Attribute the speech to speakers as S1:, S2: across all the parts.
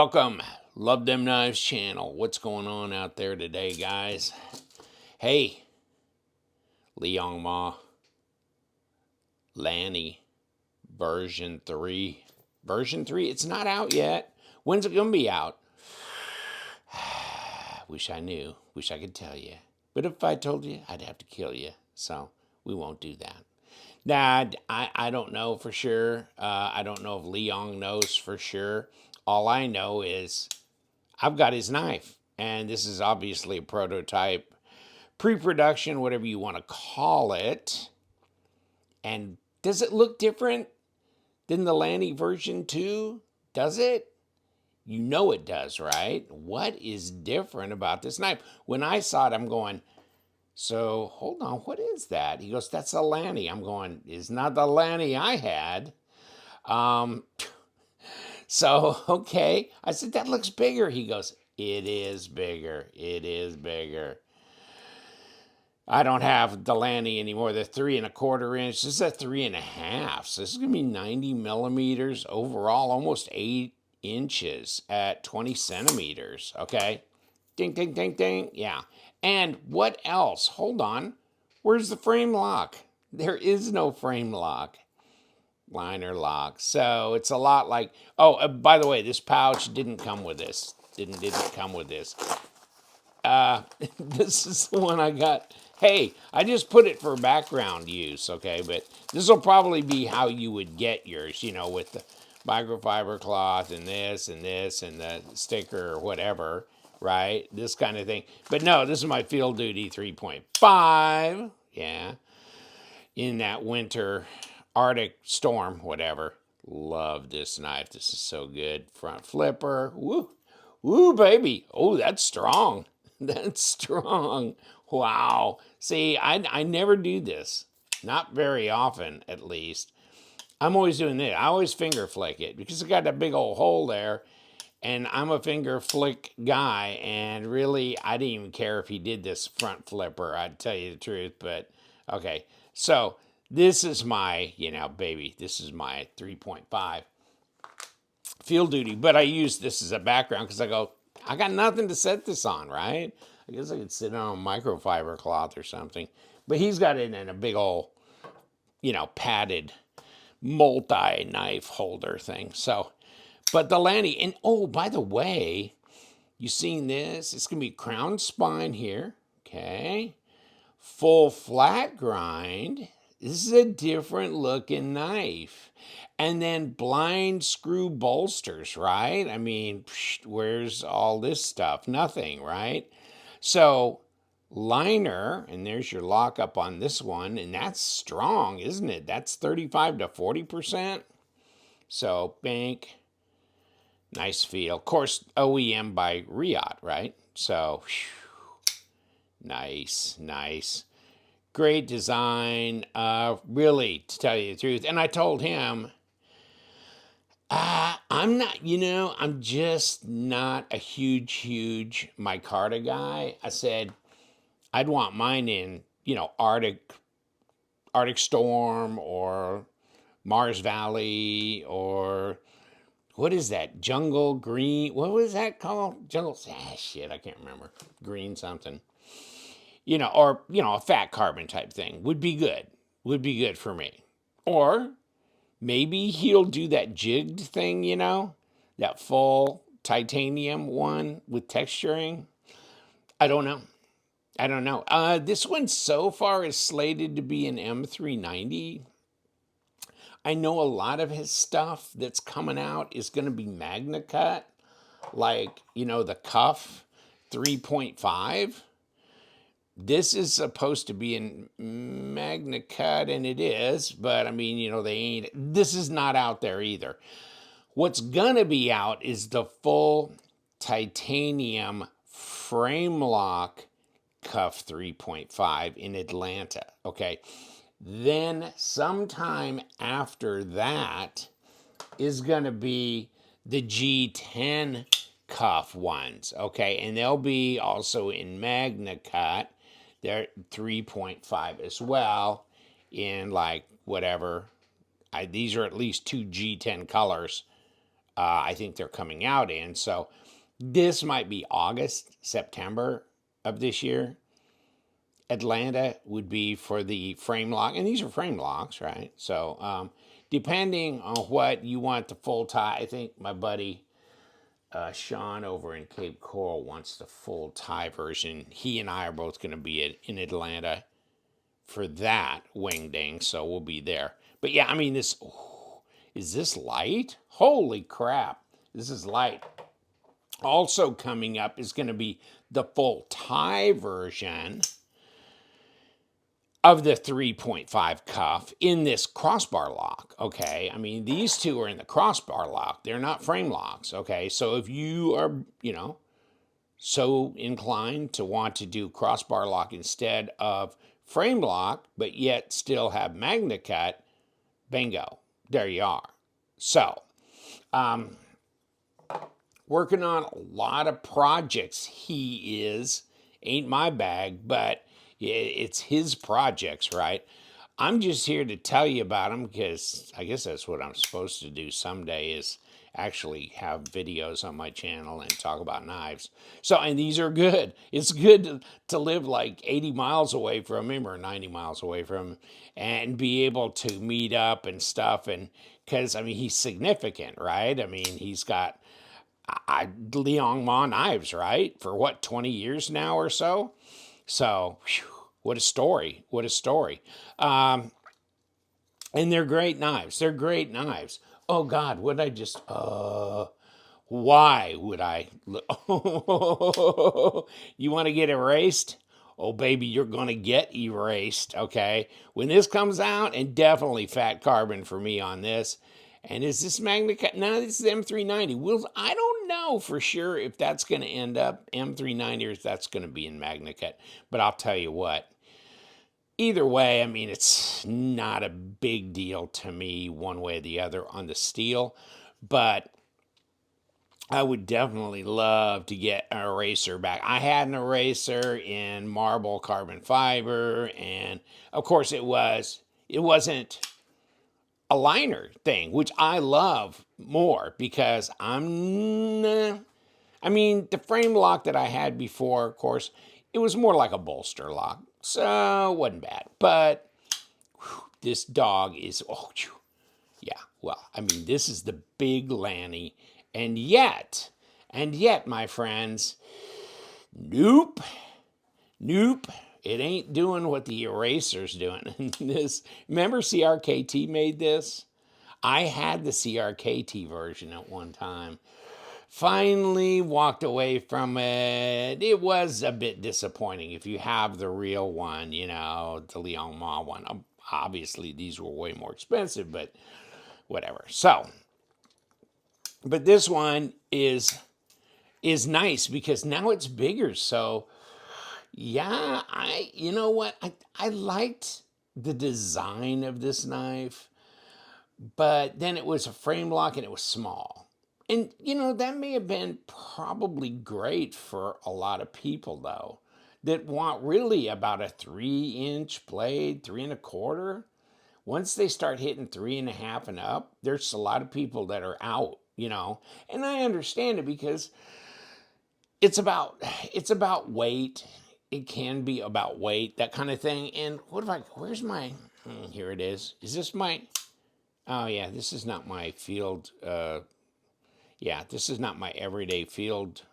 S1: Welcome, Love Them Knives channel. What's going on out there today, guys? Hey, Liong Ma, Lanny, version 3. Version 3, it's not out yet. When's it gonna be out? Wish I knew. Wish I could tell you. But if I told you, I'd have to kill you. So we won't do that. Nah, I don't know for sure. I don't know if Liong knows for sure. All I know is I've got his knife, and this is obviously a prototype, pre-production, whatever you want to call it. And does it look different than the Lanny version 2? Does it? You know it does, right? What is different about this knife? When I saw it, I'm going, so hold on, what is that? He goes, that's a Lanny. I'm going, it's not the Lanny I had. Um, So, okay. I said, that looks bigger. He goes, it is bigger. It is bigger. I don't have the Lanny anymore. The 3¼ inch. This is a 3½. So this is going to be 90 millimeters overall, almost 8 inches at 20 centimeters. Okay. Ding, ding, ding, ding. Yeah. And what else? Hold on. Where's the frame lock? There is no frame lock. Liner lock. So it's a lot like, oh, by the way, this pouch didn't come with this. Didn't come with this. This is the one I got. Hey, I just put it for background use, okay? But this will probably be how you would get yours, you know, with the microfiber cloth and this and this and the sticker or whatever, right? This kind of thing. But no, this is my Field Duty 3.5. Yeah. In that winter Arctic storm, whatever. Love this knife. This is so good. Front flipper. Woo. Woo, baby. Oh, that's strong. That's strong. Wow. See, I never do this. Not very often, at least. I'm always doing this. I always finger flick it because it got that big old hole there. And I'm a finger flick guy. And really, I didn't even care if he did this front flipper. I'd tell you the truth. But, okay. So, this is my, baby. This is my 3.5 Field Duty. But I use this as a background because I go, I got nothing to set this on, right? I guess I could sit on a microfiber cloth or something. But he's got it in a big old, padded multi-knife holder thing. So, but the Lanny, and oh, by the way, you seen this? It's going to be crown spine here, okay? Full flat grind. This is a different looking knife. And then blind screw bolsters, right? I mean, where's all this stuff? Nothing, right? So, liner, and there's your lockup on this one, and that's strong, isn't it? That's 35 to 40%. So, bank, nice feel. Of course, OEM by Riot, right? So, nice, nice. Great design, really, to tell you the truth. And I told him, I'm not, I'm just not a huge micarta guy. I said, I'd want mine in, Arctic Storm or Mars Valley or what is that? Jungle Green. What was that called? Jungle, shit, I can't remember. Green something. Or, a fat carbon type thing would be good. Would be good for me. Or maybe he'll do that jigged thing, that full titanium one with texturing. I don't know. This one so far is slated to be an M390. I know a lot of his stuff that's coming out is going to be Magna Cut, like, the Cuff 3.5. This is supposed to be in Magna Cut, and it is, but I mean, they ain't, this is not out there either. What's gonna be out is the full titanium frame lock Cuff 3.5 in Atlanta, okay? Then sometime after that is gonna be the G10 cuff ones, okay? And they'll be also in Magna Cut. They're 3.5 as well in like whatever. These are at least 2 G10 colors I think they're coming out in. So this might be August, September of this year. Atlanta would be for the frame lock, and these are frame locks, right? So depending on what you want the full tie, I think my buddy Sean over in Cape Coral wants the full tie version. He and I are both going to be in Atlanta for that wing ding, so we'll be there. But yeah, I mean, this is this light? Holy crap! This is light. Also coming up is going to be the full tie version of the 3.5 cuff in this crossbar lock. Okay, I mean, these two are in the crossbar lock, they're not frame locks. Okay, so if you are, so inclined to want to do crossbar lock instead of frame lock, but yet still have magna cut, bingo, there you are. So working on a lot of projects. He is, ain't my bag, but it's his projects, right? I'm just here to tell you about them because I guess that's what I'm supposed to do someday, is actually have videos on my channel and talk about knives. So, and these are good. It's good to live like 80 miles away from him or 90 miles away from him and be able to meet up and stuff. And because, I mean, he's significant, right? I mean, he's got Liong knives, right? For what, 20 years now or so? So, whew, what a story. What a story. And they're great knives. They're great knives. Oh, God, would I just, why would I? You want to get erased? Oh, baby, you're going to get erased, okay? When this comes out, and definitely fat carbon for me on this. And is this Magna Cut? No, this is M390. I don't know for sure if that's going to end up M390 or if that's going to be in Magna Cut. But I'll tell you what. Either way, I mean, it's not a big deal to me one way or the other on the steel. But I would definitely love to get an eraser back. I had an eraser in marble carbon fiber, and of course it wasn't a liner thing, which I love more because I mean, the frame lock that I had before, of course, it was more like a bolster lock, so it wasn't bad. But whew, this dog is, oh, yeah, well, I mean, this is the big Lanny, and yet, my friends, nope, it ain't doing what the eraser's doing. This, remember CRKT made this? I had the CRKT version at one time. Finally walked away from it. It was a bit disappointing. If you have the real one, the Liong Ma one. Obviously, these were way more expensive, but whatever. So, but this one is nice because now it's bigger. So, yeah, you know what? I liked the design of this knife, but then it was a frame lock and it was small. And, that may have been probably great for a lot of people, though, that want really about a 3-inch blade, 3 1/4. Once they start hitting 3.5 and up, there's a lot of people that are out, And I understand it because it's about weight. It can be about weight, that kind of thing. And where's my, here it is. Is this my, oh yeah, this is not my field, yeah, this is not my everyday field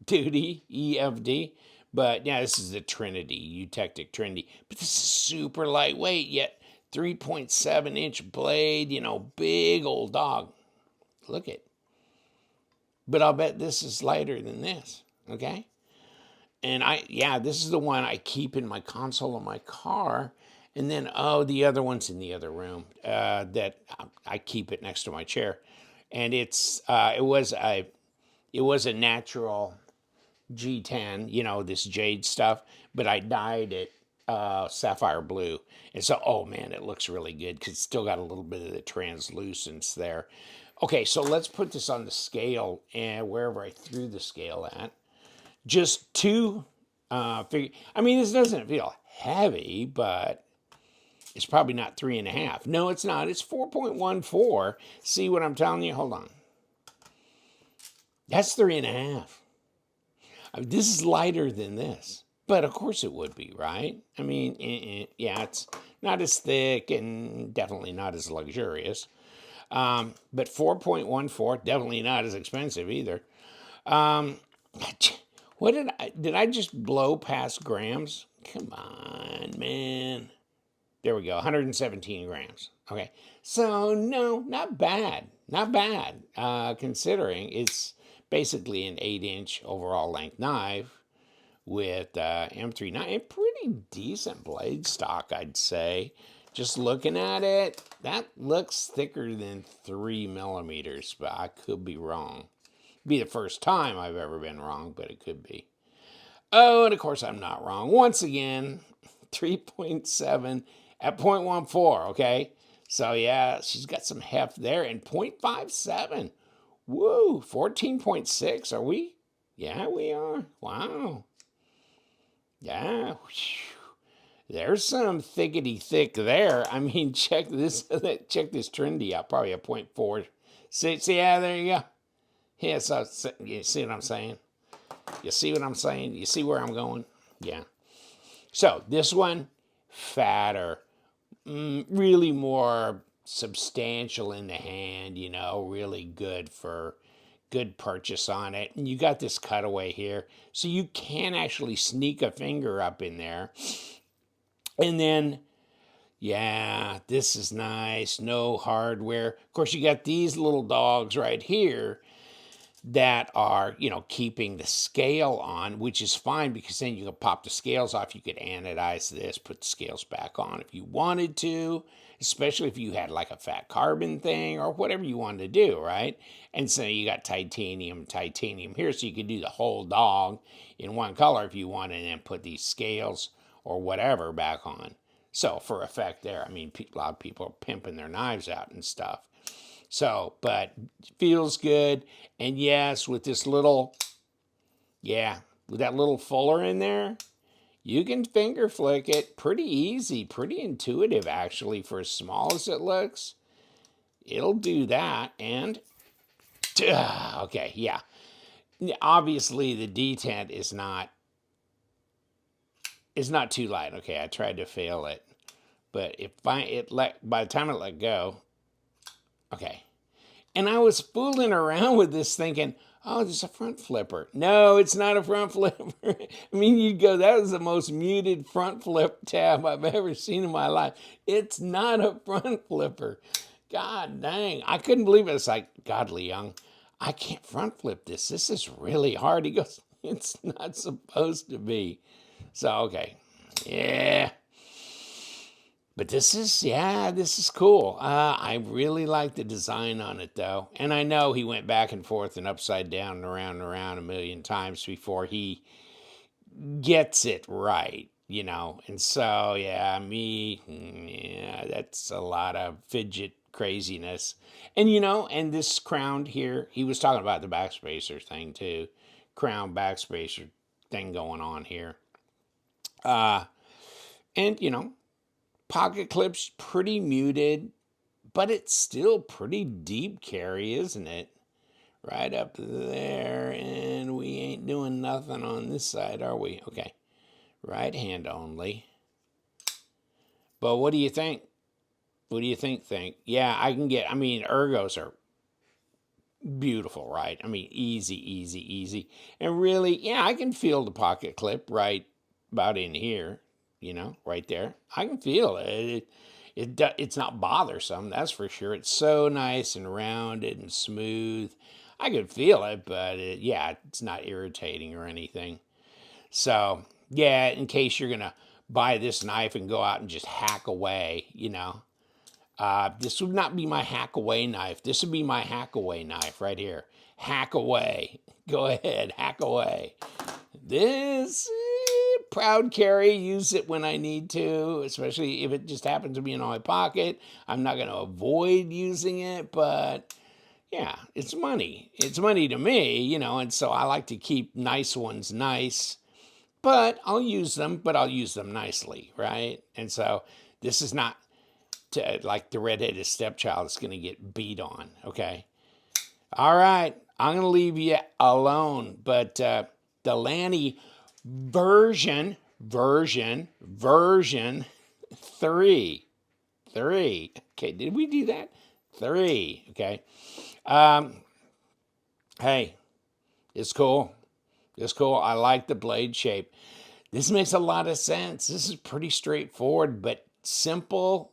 S1: duty, EFD. But yeah, this is the Trinity, Eutectic Trinity. But this is super lightweight, yet 3.7-inch blade, big old dog. Look it. But I'll bet this is lighter than this, okay? And this is the one I keep in my console of my car. And then, the other one's in the other room that I keep it next to my chair. And it was a natural G10, this jade stuff, but I dyed it sapphire blue. And so, oh man, it looks really good because it's still got a little bit of the translucence there. Okay, so let's put this on the scale and wherever I threw the scale at. Just two figure. I mean, this doesn't feel heavy, but it's probably not 3.5. No, it's not. It's 4.14. See what I'm telling you? Hold on. That's 3.5. I mean, this is lighter than this. But of course it would be, right? I mean, yeah, it's not as thick and definitely not as luxurious. But 4.14, definitely not as expensive either. Um, what did I just blow past grams? Come on, man. There we go, 117 grams. Okay, so no, not bad, not bad. Considering it's basically an 8-inch overall length knife with M3 knife, and pretty decent blade stock, I'd say. Just looking at it, that looks thicker than 3 millimeters, but I could be wrong. Be the first time I've ever been wrong, but it could be. Oh, and of course I'm not wrong. Once again, 3.7 at 0.14, okay? So yeah, she's got some heft there, and 0.57. Woo, 14.6. Are we? Yeah, we are. Wow. Yeah. There's some thickety thick there. I mean, check this trendy out. Probably a 0.4. See, yeah, there you go. Yeah, so you see what I'm saying? You see what I'm saying? You see where I'm going? Yeah. So this one, fatter, really more substantial in the hand, really good purchase on it. And you got this cutaway here. So you can actually sneak a finger up in there. And then, yeah, this is nice. No hardware. Of course, you got these little dogs right here that are, keeping the scale on, which is fine because then you can pop the scales off. You could anodize this, put the scales back on if you wanted to, especially if you had like a fat carbon thing or whatever you wanted to do, right? And so you got titanium here, so you could do the whole dog in one color if you wanted, and then put these scales or whatever back on. So for effect there, I mean, a lot of people are pimping their knives out and stuff. So, but feels good. And yes, with this little, with that little fuller in there, you can finger flick it pretty easy, pretty intuitive actually for as small as it looks. It'll do that. And, okay, yeah. Obviously the detent is not too light. Okay, I tried to fail it. But by the time it let go, okay. And I was fooling around with this thinking, oh, there's a front flipper. No, it's not a front flipper. I mean, you'd go, that was the most muted front flip tab I've ever seen in my life. It's not a front flipper. God dang. I couldn't believe it. It's like, God, Liong, I can't front flip this. This is really hard. He goes, it's not supposed to be. So, okay. Yeah. But this is cool. I really like the design on it, though. And I know he went back and forth and upside down and around a million times before he gets it right, And so, that's a lot of fidget craziness. And, and this crown here, he was talking about the backspacer thing, too. Crown backspacer thing going on here. And, pocket clips pretty muted, but it's still pretty deep carry, isn't it? Right up there, and we ain't doing nothing on this side, are we? Okay, right hand only. But what do you think? What do you think? Yeah, I mean, ergos are beautiful, right? I mean, easy. And really, yeah, I can feel the pocket clip right about in here, right there. I can feel it. It's not bothersome, that's for sure. It's so nice and rounded and smooth. I could feel it, but it's not irritating or anything. So, yeah, in case you're going to buy this knife and go out and just hack away, this would not be my hack away knife. This would be my hack away knife right here. Hack away. Go ahead, hack away. This, proud carry, use it when I need to, especially if it just happens to be in my pocket. I'm not going to avoid using it, but yeah, it's money. It's money to me, and so I like to keep nice ones nice. But I'll use them nicely, right? And so this is not like the redheaded stepchild is going to get beat on, okay? All right. I'm going to leave you alone. But the Lanny version 3. 3. Okay, did we do that? 3. Okay. Hey, it's cool. It's cool. I like the blade shape. This makes a lot of sense. This is pretty straightforward, but simple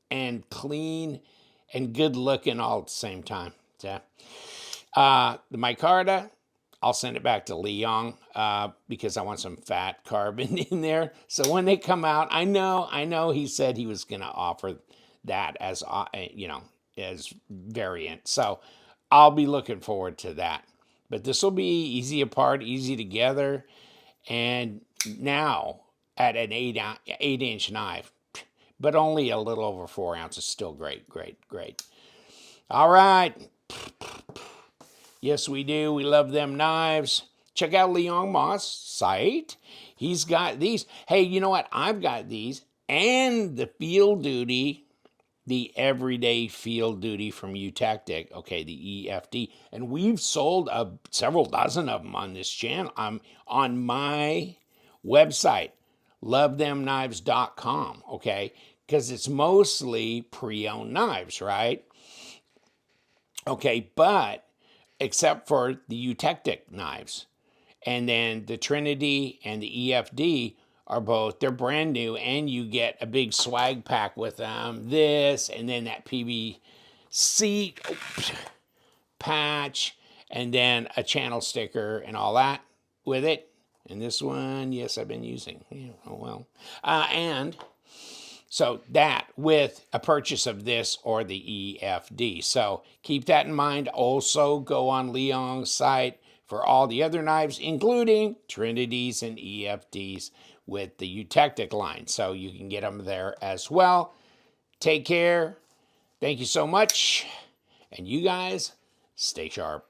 S1: and clean and good looking all at the same time. Yeah. The micarta, I'll send it back to Liong because I want some fat carbon in there. So when they come out, I know he said he was going to offer that as as variant. So I'll be looking forward to that. But this will be easy apart, easy together, and now at an 8-inch knife, but only a little over 4 ounces. Still great, great, great. All right. Yes, we do. We love them knives. Check out Liong Moss' site. He's got these. Hey, you know what? I've got these and the Field Duty, the Everyday Field Duty from Eutectic, okay, the EFD. And we've sold several dozen of them on this channel. On my website, LuvThemKnives.com, okay? Because it's mostly pre-owned knives, right? Okay, but except for the Eutectic knives. And then the Trinity and the EFD are both, they're brand new, and you get a big swag pack with them. This, and then that PVC patch, and then a channel sticker and all that with it. And this one, yes, I've been using. Yeah, oh well. And so that with a purchase of this or the EFD. So keep that in mind. Also go on Liong's site for all the other knives, including Trinities and EFDs with the Eutectic line. So you can get them there as well. Take care. Thank you so much. And you guys, stay sharp.